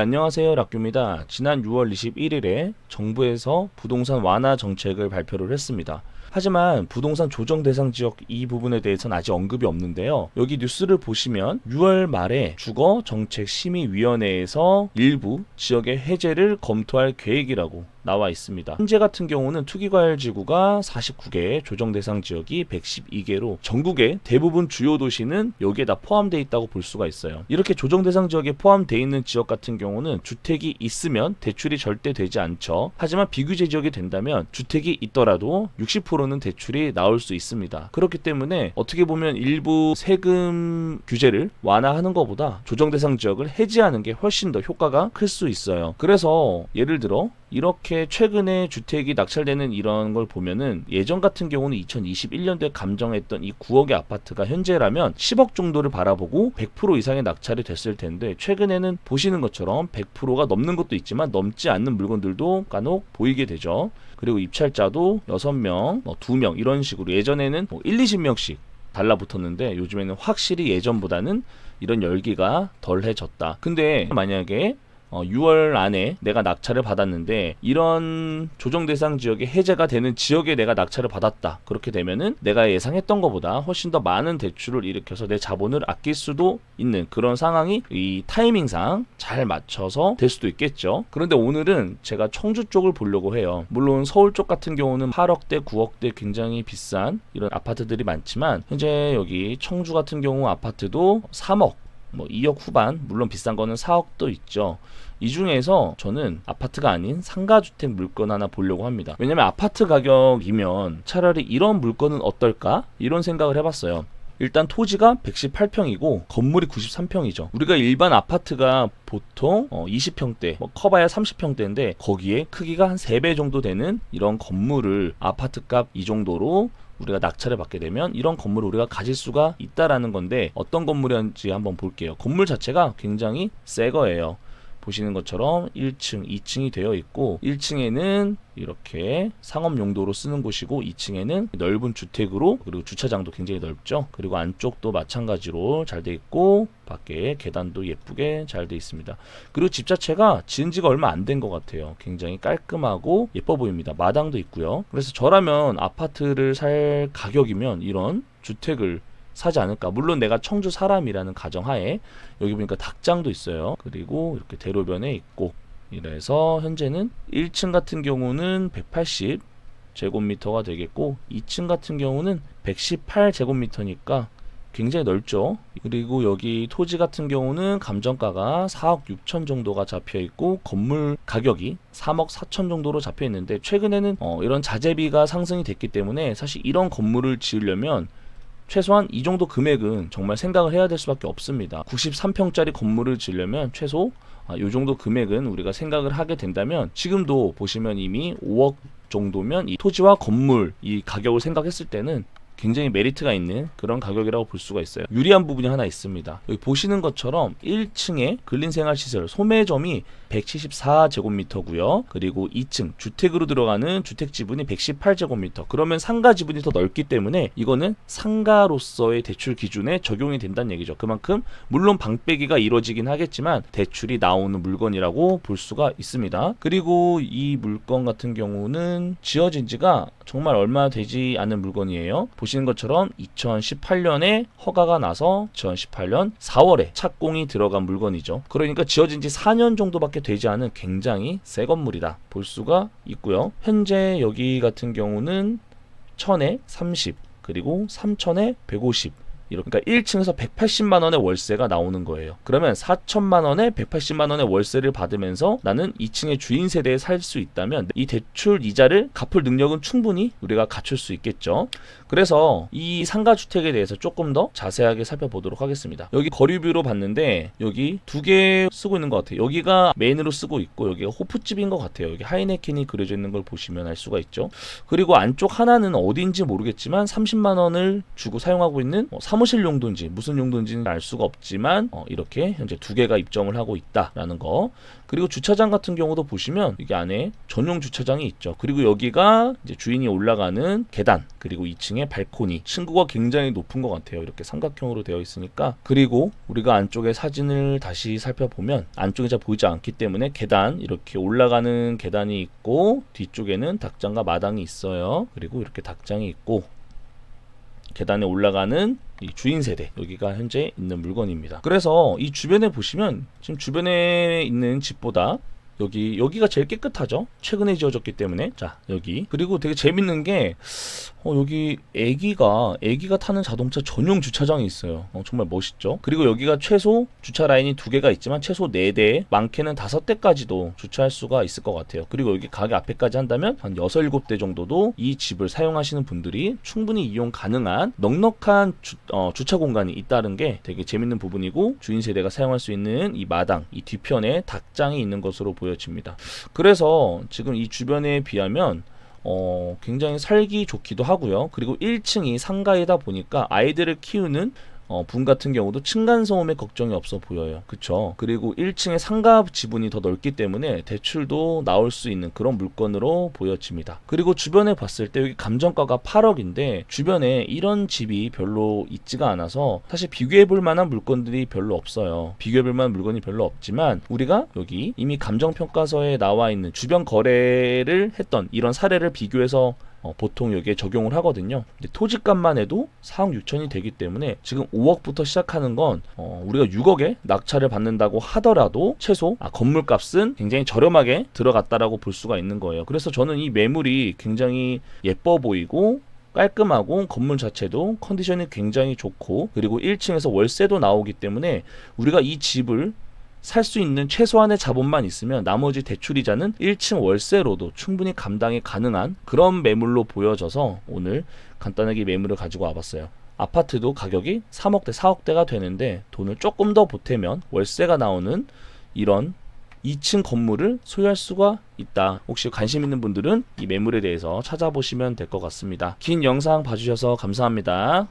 안녕하세요, 락규입니다. 지난 6월 21일에 정부에서 부동산 완화 정책을 발표를 했습니다. 하지만 부동산 조정 대상 지역 이 부분에 대해서는 아직 언급이 없는데요. 여기 뉴스를 보시면 6월 말에 주거정책심의위원회에서 일부 지역의 해제를 검토할 계획이라고 나와 있습니다. 현재 같은 경우는 투기과열지구가 49개, 조정 대상 지역이 112개로 전국의 대부분 주요 도시는 여기에 다 포함되어 있다고 볼 수가 있어요. 이렇게 조정 대상 지역에 포함되어 있는 지역 같은 경우는 주택이 있으면 대출이 절대 되지 않죠. 하지만 비규제 지역이 된다면 주택이 있더라도 60%는 대출이 나올 수 있습니다. 그렇기 때문에 어떻게 보면 일부 세금 규제를 완화하는 것보다 조정 대상 지역을 해지하는 게 훨씬 더 효과가 클 수 있어요. 그래서 예를 들어 이렇게 최근에 주택이 낙찰되는 이런 걸 보면은 예전 같은 경우는 2021년도에 감정했던 이 9억의 아파트가 현재라면 10억 정도를 바라보고 100% 이상의 낙찰이 됐을 텐데, 최근에는 보시는 것처럼 100%가 넘는 것도 있지만 넘지 않는 물건들도 간혹 보이게 되죠. 그리고 입찰자도 6명, 2명 이런 식으로, 예전에는 1, 20명씩 달라붙었는데 요즘에는 확실히 예전보다는 이런 열기가 덜해졌다. 근데 만약에 6월 안에 내가 낙찰을 받았는데 이런 조정 대상 지역에 해제가 되는 지역에 내가 낙찰을 받았다. 그렇게 되면은 내가 예상했던 것보다 훨씬 더 많은 대출을 일으켜서 내 자본을 아낄 수도 있는 그런 상황이 이 타이밍상 잘 맞춰서 될 수도 있겠죠. 그런데 오늘은 제가 청주 쪽을 보려고 해요. 물론 서울 쪽 같은 경우는 8억대, 9억대 굉장히 비싼 이런 아파트들이 많지만, 현재 여기 청주 같은 경우 아파트도 3억, 2억 후반, 물론 비싼 거는 4억도 있죠. 이 중에서 저는 아파트가 아닌 상가주택 물건 하나 보려고 합니다. 왜냐면 아파트 가격이면 차라리 이런 물건은 어떨까? 이런 생각을 해봤어요. 일단 토지가 118평이고 건물이 93평이죠. 우리가 일반 아파트가 보통 20평대, 커봐야 30평대인데 거기에 크기가 한 3배 정도 되는 이런 건물을 아파트값 이 정도로 우리가 낙찰을 받게 되면 이런 건물을 우리가 가질 수가 있다라는 건데, 어떤 건물이었는지 한번 볼게요. 건물 자체가 굉장히 새 거예요. 보시는 것처럼 1층, 2층이 되어 있고, 1층에는 이렇게 상업 용도로 쓰는 곳이고 2층에는 넓은 주택으로, 그리고 주차장도 굉장히 넓죠. 그리고 안쪽도 마찬가지로 잘 돼 있고 밖에 계단도 예쁘게 잘 돼 있습니다. 그리고 집 자체가 지은 지가 얼마 안 된 것 같아요. 굉장히 깔끔하고 예뻐 보입니다. 마당도 있고요. 그래서 저라면 아파트를 살 가격이면 이런 주택을 사지 않을까. 물론 내가 청주 사람이라는 가정하에 여기 보니까 닭장도 있어요. 그리고 이렇게 대로변에 있고, 이래서 현재는 1층 같은 경우는 180제곱미터가 되겠고 2층 같은 경우는 118제곱미터니까 굉장히 넓죠. 그리고 여기 토지 같은 경우는 감정가가 4억 6천 정도가 잡혀 있고 건물 가격이 3억 4천 정도로 잡혀 있는데, 최근에는 이런 자재비가 상승이 됐기 때문에 사실 이런 건물을 지으려면 최소한 이 정도 금액은 정말 생각을 해야 될 수밖에 없습니다. 93평짜리 건물을 지으려면 최소 이 정도 금액은 우리가 생각을 하게 된다면, 지금도 보시면 이미 5억 정도면 이 토지와 건물 이 가격을 생각했을 때는 굉장히 메리트가 있는 그런 가격이라고 볼 수가 있어요. 유리한 부분이 하나 있습니다. 여기 보시는 것처럼 1층에 근린생활시설 소매점이 174제곱미터고요. 그리고 2층 주택으로 들어가는 주택 지분이 118제곱미터. 그러면 상가 지분이 더 넓기 때문에 이거는 상가로서의 대출 기준에 적용이 된다는 얘기죠. 그만큼 물론 방빼기가 이루어지긴 하겠지만 대출이 나오는 물건이라고 볼 수가 있습니다. 그리고 이 물건 같은 경우는 지어진 지가 정말 얼마 되지 않은 물건이에요. 보시는 것처럼 2018년에 허가가 나서 2018년 4월에 착공이 들어간 물건이죠. 그러니까 지어진 지 4년 정도밖에 되지 않은 굉장히 새 건물이다 볼 수가 있고요. 현재 여기 같은 경우는 1000에 30, 그리고 3000에 150, 그러니까 1층에서 180만 원의 월세가 나오는 거예요. 그러면 4천만 원에 180만 원의 월세를 받으면서 나는 2층의 주인 세대에 살 수 있다면 이 대출 이자를 갚을 능력은 충분히 우리가 갖출 수 있겠죠. 그래서 이 상가주택에 대해서 조금 더 자세하게 살펴보도록 하겠습니다. 여기 거리뷰로 봤는데 여기 2개 쓰고 있는 것 같아요. 여기가 메인으로 쓰고 있고 여기가 호프집인 것 같아요. 여기 하이네켄이 그려져 있는 걸 보시면 알 수가 있죠. 그리고 안쪽 하나는 어딘지 모르겠지만 30만 원을 주고 사용하고 있는 사무실 용도인지 무슨 용도인지는 알 수가 없지만 이렇게 현재 2개가 입점을 하고 있다라는 거. 그리고 주차장 같은 경우도 보시면 이게 안에 전용 주차장이 있죠. 그리고 여기가 이제 주인이 올라가는 계단, 그리고 2층에 발코니. 층고가 굉장히 높은 것 같아요. 이렇게 삼각형으로 되어 있으니까. 그리고 우리가 안쪽에 사진을 다시 살펴보면 안쪽이 잘 보이지 않기 때문에 계단, 이렇게 올라가는 계단이 있고 뒤쪽에는 닭장과 마당이 있어요. 그리고 이렇게 닭장이 있고 계단에 올라가는 이 주인 세대, 여기가 현재 있는 물건입니다. 그래서 이 주변에 보시면 지금 주변에 있는 집보다 여기가 제일 깨끗하죠. 최근에 지어졌기 때문에. 자, 여기. 그리고 되게 재밌는 게 여기 애기가 타는 자동차 전용 주차장이 있어요. 정말 멋있죠. 그리고 여기가 최소 주차 라인이 2개가 있지만 최소 4대, 많게는 5대까지도 주차할 수가 있을 것 같아요. 그리고 여기 가게 앞에까지 한다면 한 6, 7대 정도도 이 집을 사용하시는 분들이 충분히 이용 가능한 넉넉한 주차 공간이 있다는 게 되게 재밌는 부분이고, 주인 세대가 사용할 수 있는 이 마당, 이 뒤편에 닭장이 있는 것으로 보여집니다. 그래서 지금 이 주변에 비하면 굉장히 살기 좋기도 하고요. 그리고 1층이 상가이다 보니까 아이들을 키우는 분 같은 경우도 층간소음에 걱정이 없어 보여요. 그쵸? 그리고 1층에 상가 지분이 더 넓기 때문에 대출도 나올 수 있는 그런 물건으로 보여집니다. 그리고 주변에 봤을 때 여기 감정가가 8억인데 주변에 이런 집이 별로 있지가 않아서 사실 비교해볼 만한 물건들이 별로 없어요. 비교해볼 만한 물건이 별로 없지만 우리가 여기 이미 감정평가서에 나와 있는 주변 거래를 했던 이런 사례를 비교해서 보통 여기에 적용을 하거든요. 토지값만 해도 4억 6천이 되기 때문에 지금 5억부터 시작하는 건 우리가 6억에 낙찰을 받는다고 하더라도 최소 건물값은 굉장히 저렴하게 들어갔다라고 볼 수가 있는 거예요. 그래서 저는 이 매물이 굉장히 예뻐 보이고 깔끔하고 건물 자체도 컨디션이 굉장히 좋고, 그리고 1층에서 월세도 나오기 때문에 우리가 이 집을 살 수 있는 최소한의 자본만 있으면 나머지 대출이자는 1층 월세로도 충분히 감당이 가능한 그런 매물로 보여져서 오늘 간단하게 매물을 가지고 와봤어요. 아파트도 가격이 3억대, 4억대가 되는데 돈을 조금 더 보태면 월세가 나오는 이런 2층 건물을 소유할 수가 있다. 혹시 관심 있는 분들은 이 매물에 대해서 찾아보시면 될 것 같습니다. 긴 영상 봐주셔서 감사합니다.